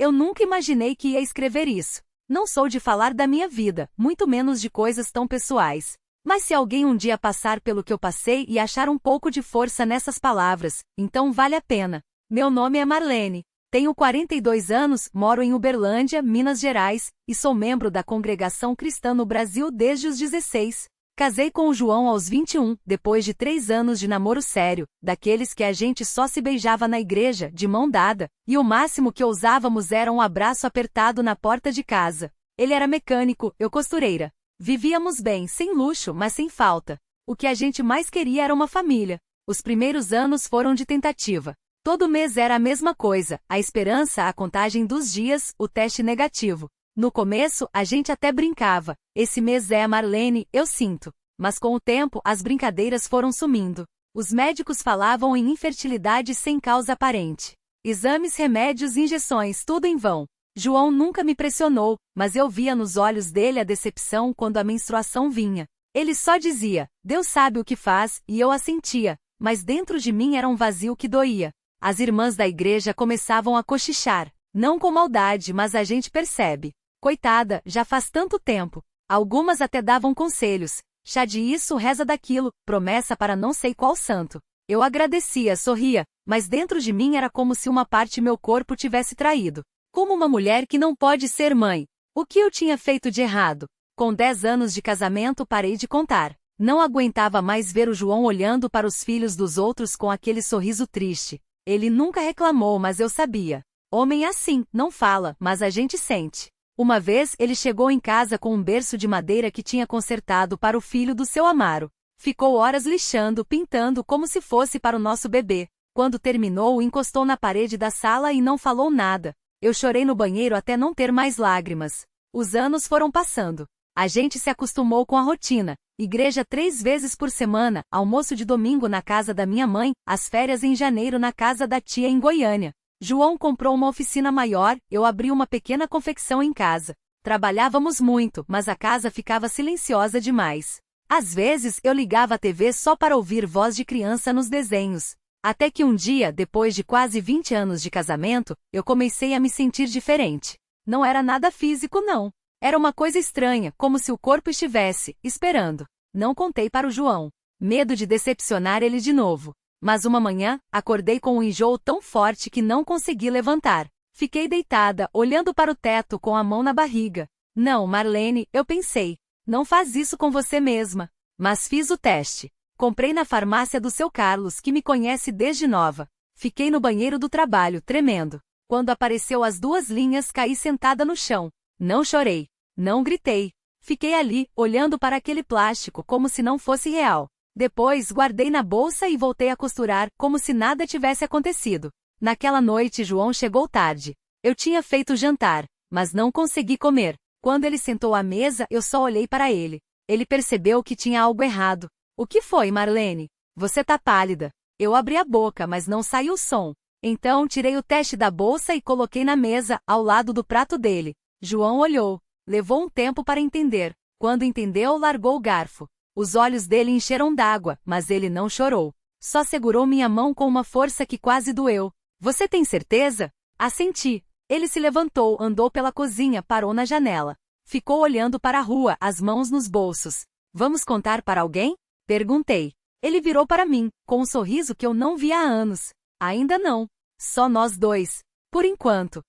Eu nunca imaginei que ia escrever isso. Não sou de falar da minha vida, muito menos de coisas tão pessoais. Mas se alguém um dia passar pelo que eu passei e achar um pouco de força nessas palavras, então vale a pena. Meu nome é Marlene. Tenho 42 anos, moro em Uberlândia, Minas Gerais, e sou membro da Congregação Cristã no Brasil desde os 16. Casei com o João aos 21, depois de 3 anos de namoro sério, daqueles que a gente só se beijava na igreja, de mão dada, e o máximo que ousávamos era um abraço apertado na porta de casa. Ele era mecânico, eu costureira. Vivíamos bem, sem luxo, mas sem falta. O que a gente mais queria era uma família. Os primeiros anos foram de tentativa. Todo mês era a mesma coisa, a esperança, a contagem dos dias, o teste negativo. No começo, a gente até brincava. Esse mês é a Marlene, eu sinto. Mas com o tempo, as brincadeiras foram sumindo. Os médicos falavam em infertilidade sem causa aparente. Exames, remédios, injeções, tudo em vão. João nunca me pressionou, mas eu via nos olhos dele a decepção quando a menstruação vinha. Ele só dizia, Deus sabe o que faz, e eu assentia, mas dentro de mim era um vazio que doía. As irmãs da igreja começavam a cochichar, não com maldade, mas a gente percebe. Coitada, já faz tanto tempo. Algumas até davam conselhos. Chá de isso, reza daquilo, promessa para não sei qual santo. Eu agradecia, sorria, mas dentro de mim era como se uma parte meu corpo tivesse traído. Como uma mulher que não pode ser mãe. O que eu tinha feito de errado? Com 10 anos de casamento parei de contar. Não aguentava mais ver o João olhando para os filhos dos outros com aquele sorriso triste. Ele nunca reclamou, mas eu sabia. Homem é assim, não fala, mas a gente sente. Uma vez ele chegou em casa com um berço de madeira que tinha consertado para o filho do seu Amaro. Ficou horas lixando, pintando como se fosse para o nosso bebê. Quando terminou, encostou na parede da sala e não falou nada. Eu chorei no banheiro até não ter mais lágrimas. Os anos foram passando. A gente se acostumou com a rotina. Igreja 3 vezes por semana, almoço de domingo na casa da minha mãe, as férias em janeiro na casa da tia em Goiânia. João comprou uma oficina maior, eu abri uma pequena confecção em casa. Trabalhávamos muito, mas a casa ficava silenciosa demais. Às vezes eu ligava a TV só para ouvir voz de criança nos desenhos. Até que um dia, depois de quase 20 anos de casamento, eu comecei a me sentir diferente. Não era nada físico, não. Era uma coisa estranha, como se o corpo estivesse esperando. Não contei para o João. Medo de decepcionar ele de novo. Mas uma manhã, acordei com um enjoo tão forte que não consegui levantar. Fiquei deitada, olhando para o teto com a mão na barriga. Não, Marlene, eu pensei. Não faz isso com você mesma. Mas fiz o teste. Comprei na farmácia do seu Carlos, que me conhece desde nova. Fiquei no banheiro do trabalho, tremendo. Quando apareceu as 2 linhas, caí sentada no chão. Não chorei. Não gritei. Fiquei ali, olhando para aquele plástico, como se não fosse real. Depois, guardei na bolsa e voltei a costurar, como se nada tivesse acontecido. Naquela noite, João chegou tarde. Eu tinha feito jantar, mas não consegui comer. Quando ele sentou à mesa, eu só olhei para ele. Ele percebeu que tinha algo errado. O que foi, Marlene? Você tá pálida. Eu abri a boca, mas não saiu som. Então, tirei o teste da bolsa e coloquei na mesa, ao lado do prato dele. João olhou. Levou um tempo para entender. Quando entendeu, largou o garfo. Os olhos dele encheram d'água, mas ele não chorou. Só segurou minha mão com uma força que quase doeu. Você tem certeza? Assenti. Ele se levantou, andou pela cozinha, parou na janela. Ficou olhando para a rua, as mãos nos bolsos. Vamos contar para alguém? Perguntei. Ele virou para mim, com um sorriso que eu não via há anos. Ainda não. Só nós 2. Por enquanto.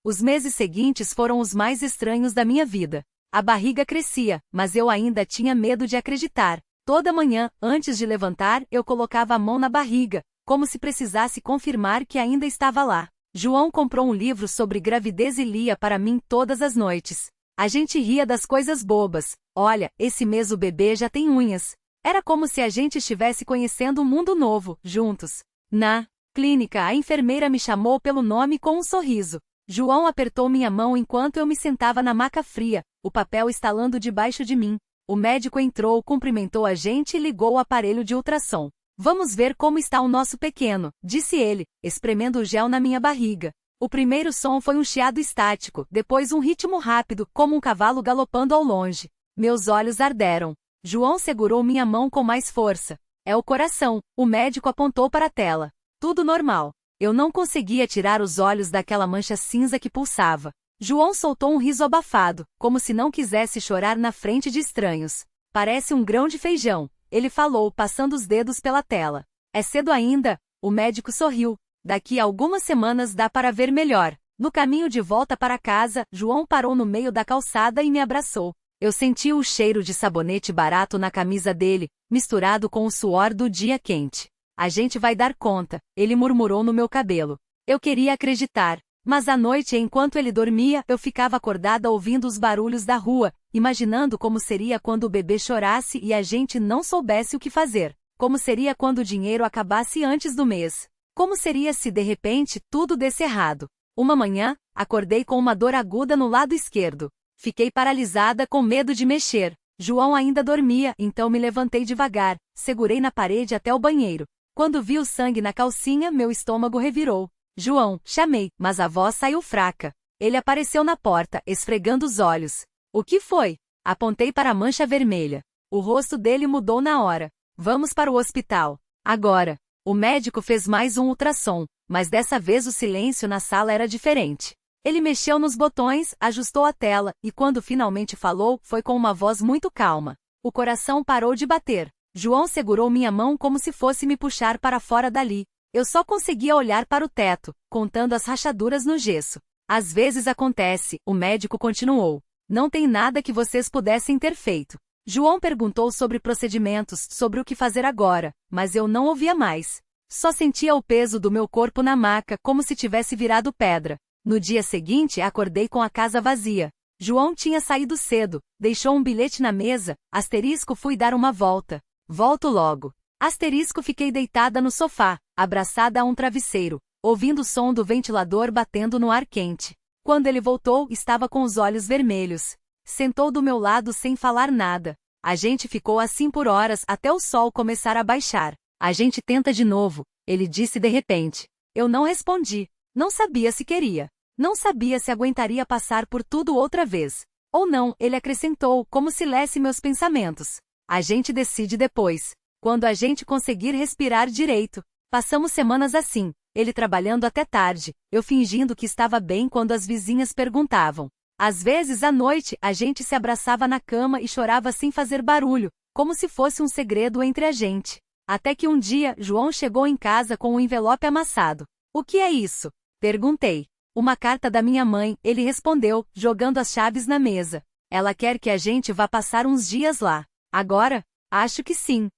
Os meses seguintes foram os mais estranhos da minha vida. A barriga crescia, mas eu ainda tinha medo de acreditar. Toda manhã, antes de levantar, eu colocava a mão na barriga, como se precisasse confirmar que ainda estava lá. João comprou um livro sobre gravidez e lia para mim todas as noites. A gente ria das coisas bobas. Olha, esse mês o bebê já tem unhas. Era como se a gente estivesse conhecendo um mundo novo, juntos. Na clínica, a enfermeira me chamou pelo nome com um sorriso. João apertou minha mão enquanto eu me sentava na maca fria, o papel estalando debaixo de mim. O médico entrou, cumprimentou a gente e ligou o aparelho de ultrassom. Vamos ver como está o nosso pequeno, disse ele, espremendo o gel na minha barriga. O primeiro som foi um chiado estático, depois um ritmo rápido, como um cavalo galopando ao longe. Meus olhos arderam. João segurou minha mão com mais força. É o coração, o médico apontou para a tela. Tudo normal. Eu não conseguia tirar os olhos daquela mancha cinza que pulsava. João soltou um riso abafado, como se não quisesse chorar na frente de estranhos. Parece um grão de feijão, ele falou, passando os dedos pela tela. É cedo ainda? O médico sorriu. Daqui a algumas semanas dá para ver melhor. No caminho de volta para casa, João parou no meio da calçada e me abraçou. Eu senti o cheiro de sabonete barato na camisa dele, misturado com o suor do dia quente. A gente vai dar conta, ele murmurou no meu cabelo. Eu queria acreditar. Mas à noite, enquanto ele dormia, eu ficava acordada ouvindo os barulhos da rua, imaginando como seria quando o bebê chorasse e a gente não soubesse o que fazer. Como seria quando o dinheiro acabasse antes do mês. Como seria se de repente tudo desse errado. Uma manhã, acordei com uma dor aguda no lado esquerdo. Fiquei paralisada com medo de mexer. João ainda dormia, então me levantei devagar, segurei na parede até o banheiro. Quando vi o sangue na calcinha, meu estômago revirou. João, chamei, mas a voz saiu fraca. Ele apareceu na porta, esfregando os olhos. O que foi? Apontei para a mancha vermelha. O rosto dele mudou na hora. Vamos para o hospital. Agora. O médico fez mais um ultrassom, mas dessa vez o silêncio na sala era diferente. Ele mexeu nos botões, ajustou a tela, e quando finalmente falou, foi com uma voz muito calma. O coração parou de bater. João segurou minha mão como se fosse me puxar para fora dali. Eu só conseguia olhar para o teto, contando as rachaduras no gesso. Às vezes acontece, o médico continuou. Não tem nada que vocês pudessem ter feito. João perguntou sobre procedimentos, sobre o que fazer agora, mas eu não ouvia mais. Só sentia o peso do meu corpo na maca, como se tivesse virado pedra. No dia seguinte, acordei com a casa vazia. João tinha saído cedo, deixou um bilhete na mesa, asterisco fui dar uma volta. Volto logo. Asterisco fiquei deitada no sofá, abraçada a um travesseiro, ouvindo o som do ventilador batendo no ar quente. Quando ele voltou, estava com os olhos vermelhos. Sentou do meu lado sem falar nada. A gente ficou assim por horas até o sol começar a baixar. A gente tenta de novo, ele disse de repente. Eu não respondi. Não sabia se queria. Não sabia se aguentaria passar por tudo outra vez. Ou não, ele acrescentou, como se lesse meus pensamentos. A gente decide depois. Quando a gente conseguir respirar direito. Passamos semanas assim, ele trabalhando até tarde, eu fingindo que estava bem quando as vizinhas perguntavam. Às vezes à noite, a gente se abraçava na cama e chorava sem fazer barulho, como se fosse um segredo entre a gente. Até que um dia, João chegou em casa com um envelope amassado. O que é isso? Perguntei. Uma carta da minha mãe, ele respondeu, jogando as chaves na mesa. Ela quer que a gente vá passar uns dias lá. Agora? Acho que sim.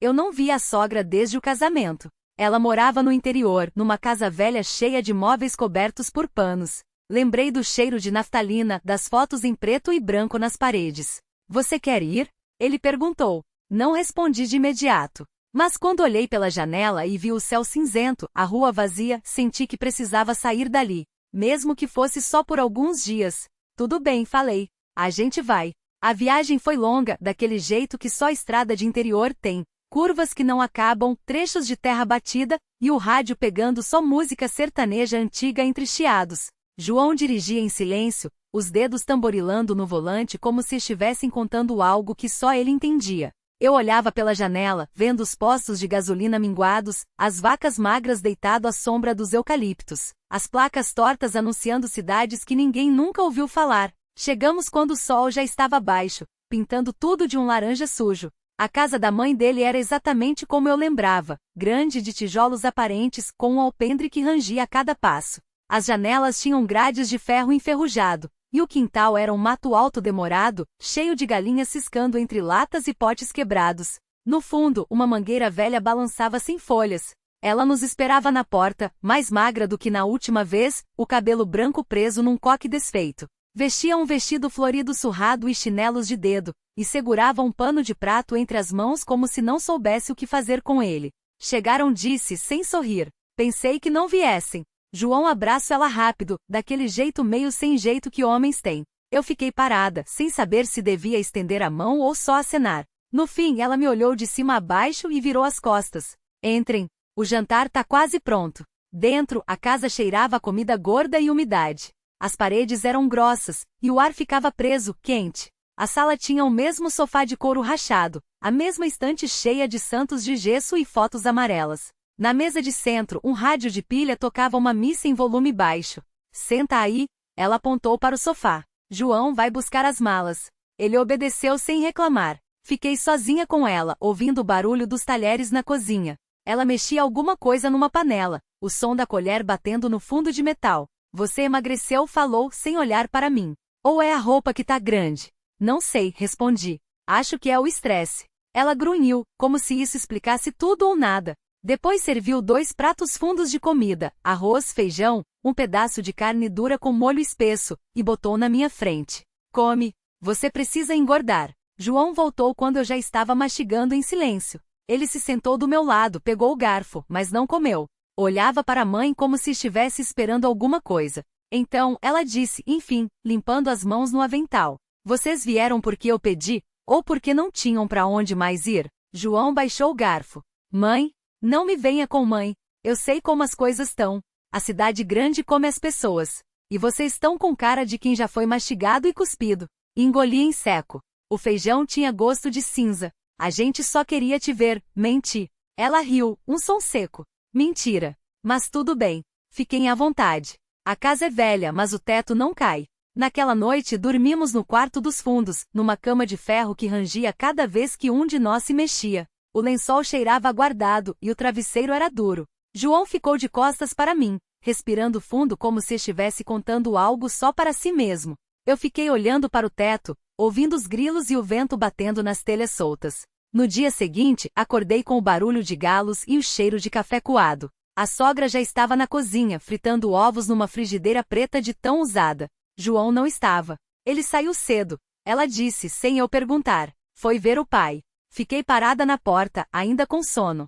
Eu não via a sogra desde o casamento. Ela morava no interior, numa casa velha cheia de móveis cobertos por panos. Lembrei do cheiro de naftalina, das fotos em preto e branco nas paredes. Você quer ir? Ele perguntou. Não respondi de imediato. Mas quando olhei pela janela e vi o céu cinzento, a rua vazia, senti que precisava sair dali. Mesmo que fosse só por alguns dias. Tudo bem, falei. A gente vai. A viagem foi longa, daquele jeito que só estrada de interior tem. Curvas que não acabam, trechos de terra batida, e o rádio pegando só música sertaneja antiga entre chiados. João dirigia em silêncio, os dedos tamborilando no volante como se estivessem contando algo que só ele entendia. Eu olhava pela janela, vendo os postos de gasolina minguados, as vacas magras deitado à sombra dos eucaliptos, as placas tortas anunciando cidades que ninguém nunca ouviu falar. Chegamos quando o sol já estava baixo, pintando tudo de um laranja sujo. A casa da mãe dele era exatamente como eu lembrava, grande de tijolos aparentes, com um alpendre que rangia a cada passo. As janelas tinham grades de ferro enferrujado, e o quintal era um mato alto demorado, cheio de galinhas ciscando entre latas e potes quebrados. No fundo, uma mangueira velha balançava sem folhas. Ela nos esperava na porta, mais magra do que na última vez, o cabelo branco preso num coque desfeito. Vestia um vestido florido surrado e chinelos de dedo, e segurava um pano de prato entre as mãos como se não soubesse o que fazer com ele. Chegaram, disse, sem sorrir. Pensei que não viessem. João abraço ela rápido, daquele jeito meio sem jeito que homens têm. Eu fiquei parada, sem saber se devia estender a mão ou só acenar. No fim, ela me olhou de cima a baixo e virou as costas. Entrem. O jantar tá quase pronto. Dentro, a casa cheirava a comida gorda e umidade. As paredes eram grossas, e o ar ficava preso, quente. A sala tinha o mesmo sofá de couro rachado, a mesma estante cheia de santos de gesso e fotos amarelas. Na mesa de centro, um rádio de pilha tocava uma missa em volume baixo. Senta aí, ela apontou para o sofá. João vai buscar as malas. Ele obedeceu sem reclamar. Fiquei sozinha com ela, ouvindo o barulho dos talheres na cozinha. Ela mexia alguma coisa numa panela, o som da colher batendo no fundo de metal. Você emagreceu, falou, sem olhar para mim. Ou é a roupa que tá grande? Não sei, respondi. Acho que é o estresse. Ela grunhiu, como se isso explicasse tudo ou nada. Depois serviu 2 pratos fundos de comida, arroz, feijão, um pedaço de carne dura com molho espesso, e botou na minha frente. Come. Você precisa engordar. João voltou quando eu já estava mastigando em silêncio. Ele se sentou do meu lado, pegou o garfo, mas não comeu. Olhava para a mãe como se estivesse esperando alguma coisa. Então, ela disse, enfim, limpando as mãos no avental. Vocês vieram porque eu pedi, ou porque não tinham para onde mais ir? João baixou o garfo. Mãe? Não me venha com mãe. Eu sei como as coisas estão. A cidade grande come as pessoas. E vocês estão com cara de quem já foi mastigado e cuspido. Engoli em seco. O feijão tinha gosto de cinza. A gente só queria te ver, menti. Ela riu, um som seco. Mentira. Mas tudo bem. Fiquem à vontade. A casa é velha, mas o teto não cai. Naquela noite dormimos no quarto dos fundos, numa cama de ferro que rangia cada vez que um de nós se mexia. O lençol cheirava aguardado e o travesseiro era duro. João ficou de costas para mim, respirando fundo como se estivesse contando algo só para si mesmo. Eu fiquei olhando para o teto, ouvindo os grilos e o vento batendo nas telhas soltas. No dia seguinte, acordei com o barulho de galos e o cheiro de café coado. A sogra já estava na cozinha, fritando ovos numa frigideira preta de tão usada. João não estava. Ele saiu cedo. Ela disse, sem eu perguntar. Foi ver o pai. Fiquei parada na porta, ainda com sono.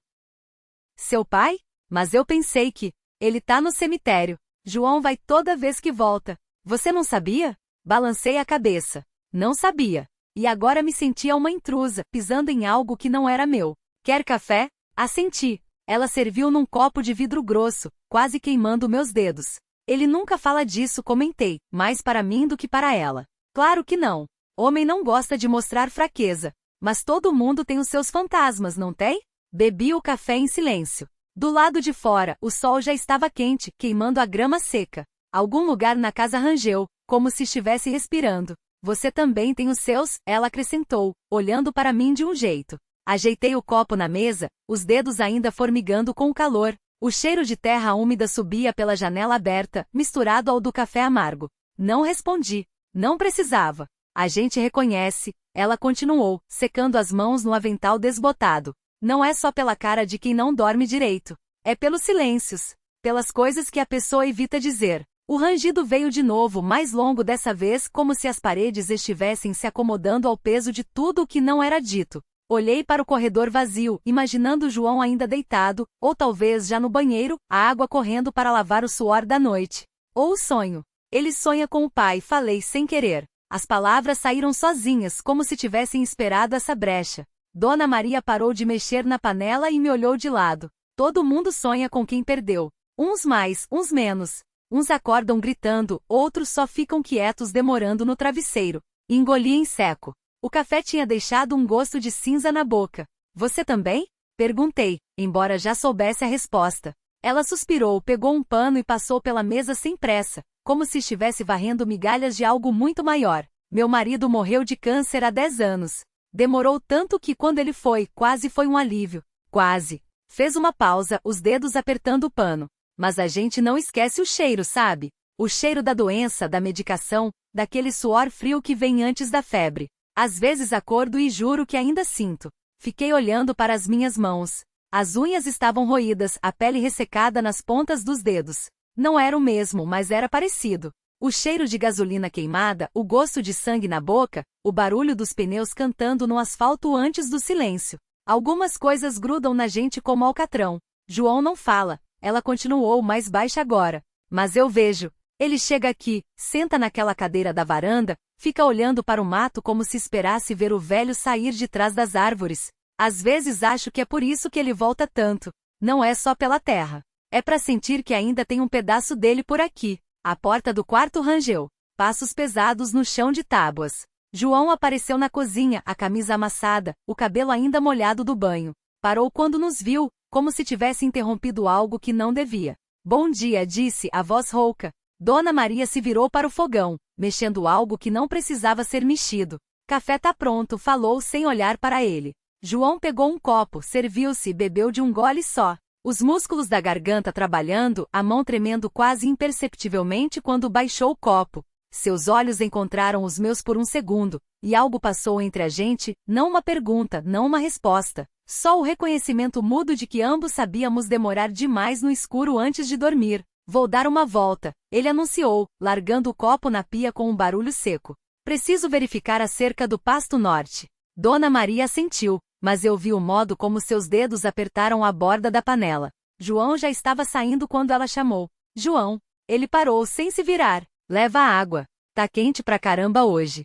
Seu pai? Mas eu pensei que... Ele tá no cemitério. João vai toda vez que volta. Você não sabia? Balancei a cabeça. Não sabia. E agora me sentia uma intrusa, pisando em algo que não era meu. Quer café? Assenti. Ela serviu num copo de vidro grosso, quase queimando meus dedos. Ele nunca fala disso, comentei, mais para mim do que para ela. Claro que não. Homem não gosta de mostrar fraqueza. Mas todo mundo tem os seus fantasmas, não tem? Bebi o café em silêncio. Do lado de fora, o sol já estava quente, queimando a grama seca. Algum lugar na casa rangeu, como se estivesse respirando. Você também tem os seus? Ela acrescentou, olhando para mim de um jeito. Ajeitei o copo na mesa, os dedos ainda formigando com o calor. O cheiro de terra úmida subia pela janela aberta, misturado ao do café amargo. Não respondi. Não precisava. A gente reconhece. Ela continuou, secando as mãos no avental desbotado. Não é só pela cara de quem não dorme direito. É pelos silêncios. Pelas coisas que a pessoa evita dizer. O rangido veio de novo, mais longo dessa vez, como se as paredes estivessem se acomodando ao peso de tudo o que não era dito. Olhei para o corredor vazio, imaginando João ainda deitado, ou talvez já no banheiro, a água correndo para lavar o suor da noite. Ou o sonho. Ele sonha com o pai, falei sem querer. As palavras saíram sozinhas, como se tivessem esperado essa brecha. Dona Maria parou de mexer na panela e me olhou de lado. Todo mundo sonha com quem perdeu. Uns mais, uns menos. Uns acordam gritando, outros só ficam quietos demorando no travesseiro. Engoli em seco. O café tinha deixado um gosto de cinza na boca. Você também? Perguntei, embora já soubesse a resposta. Ela suspirou, pegou um pano e passou pela mesa sem pressa, como se estivesse varrendo migalhas de algo muito maior. Meu marido morreu de câncer há 10 anos. Demorou tanto que quando ele foi, quase foi um alívio. Quase. Fez uma pausa, os dedos apertando o pano. Mas a gente não esquece o cheiro, sabe? O cheiro da doença, da medicação, daquele suor frio que vem antes da febre. Às vezes acordo e juro que ainda sinto. Fiquei olhando para as minhas mãos. As unhas estavam roídas, a pele ressecada nas pontas dos dedos. Não era o mesmo, mas era parecido. O cheiro de gasolina queimada, o gosto de sangue na boca, o barulho dos pneus cantando no asfalto antes do silêncio. Algumas coisas grudam na gente como alcatrão. João não fala. Ela continuou mais baixa agora. Mas eu vejo. Ele chega aqui, senta naquela cadeira da varanda, fica olhando para o mato como se esperasse ver o velho sair de trás das árvores. Às vezes acho que é por isso que ele volta tanto. Não é só pela terra. É para sentir que ainda tem um pedaço dele por aqui. A porta do quarto rangeu. Passos pesados no chão de tábuas. João apareceu na cozinha, a camisa amassada, o cabelo ainda molhado do banho. Parou quando nos viu, como se tivesse interrompido algo que não devia. Bom dia, disse a voz rouca. Dona Maria se virou para o fogão, mexendo algo que não precisava ser mexido. Café tá pronto, falou sem olhar para ele. João pegou um copo, serviu-se e bebeu de um gole só. Os músculos da garganta trabalhando, a mão tremendo quase imperceptivelmente quando baixou o copo. Seus olhos encontraram os meus por um segundo, e algo passou entre a gente, não uma pergunta, não uma resposta. Só o reconhecimento mudo de que ambos sabíamos demorar demais no escuro antes de dormir. Vou dar uma volta, ele anunciou, largando o copo na pia com um barulho seco. Preciso verificar a cerca do Pasto Norte. Dona Maria assentiu, mas eu vi o modo como seus dedos apertaram a borda da panela. João já estava saindo quando ela chamou. João. Ele parou sem se virar. Leva a água. Tá quente pra caramba hoje.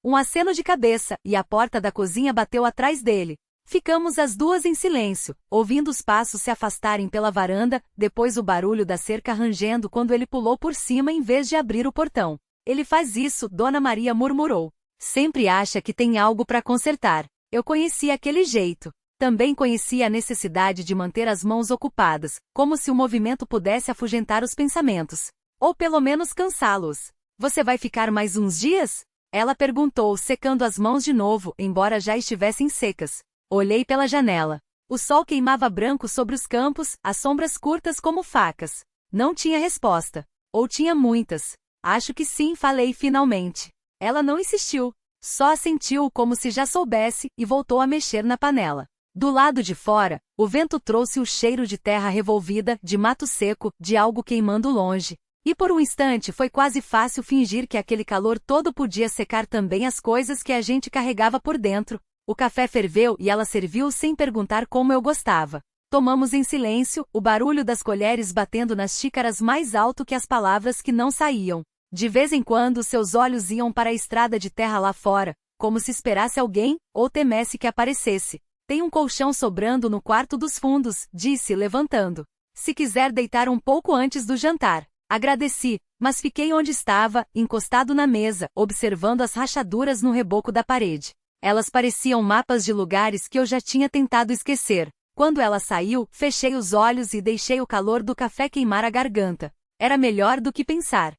Um aceno de cabeça, e a porta da cozinha bateu atrás dele. Ficamos as duas em silêncio, ouvindo os passos se afastarem pela varanda, depois o barulho da cerca rangendo quando ele pulou por cima em vez de abrir o portão. Ele faz isso, Dona Maria murmurou. Sempre acha que tem algo para consertar. Eu conhecia aquele jeito. Também conhecia a necessidade de manter as mãos ocupadas, como se o movimento pudesse afugentar os pensamentos. Ou pelo menos cansá-los. Você vai ficar mais uns dias? Ela perguntou, secando as mãos de novo, embora já estivessem secas. Olhei pela janela. O sol queimava branco sobre os campos, as sombras curtas como facas. Não tinha resposta. Ou tinha muitas. Acho que sim, falei finalmente. Ela não insistiu. Só assentiu como se já soubesse e voltou a mexer na panela. Do lado de fora, o vento trouxe o cheiro de terra revolvida, de mato seco, de algo queimando longe. E por um instante foi quase fácil fingir que aquele calor todo podia secar também as coisas que a gente carregava por dentro. O café ferveu e ela serviu sem perguntar como eu gostava. Tomamos em silêncio, o barulho das colheres batendo nas xícaras mais alto que as palavras que não saíam. De vez em quando seus olhos iam para a estrada de terra lá fora, como se esperasse alguém, ou temesse que aparecesse. Tem um colchão sobrando no quarto dos fundos, disse levantando. Se quiser deitar um pouco antes do jantar. Agradeci, mas fiquei onde estava, encostado na mesa, observando as rachaduras no reboco da parede. Elas pareciam mapas de lugares que eu já tinha tentado esquecer. Quando ela saiu, fechei os olhos e deixei o calor do café queimar a garganta. Era melhor do que pensar.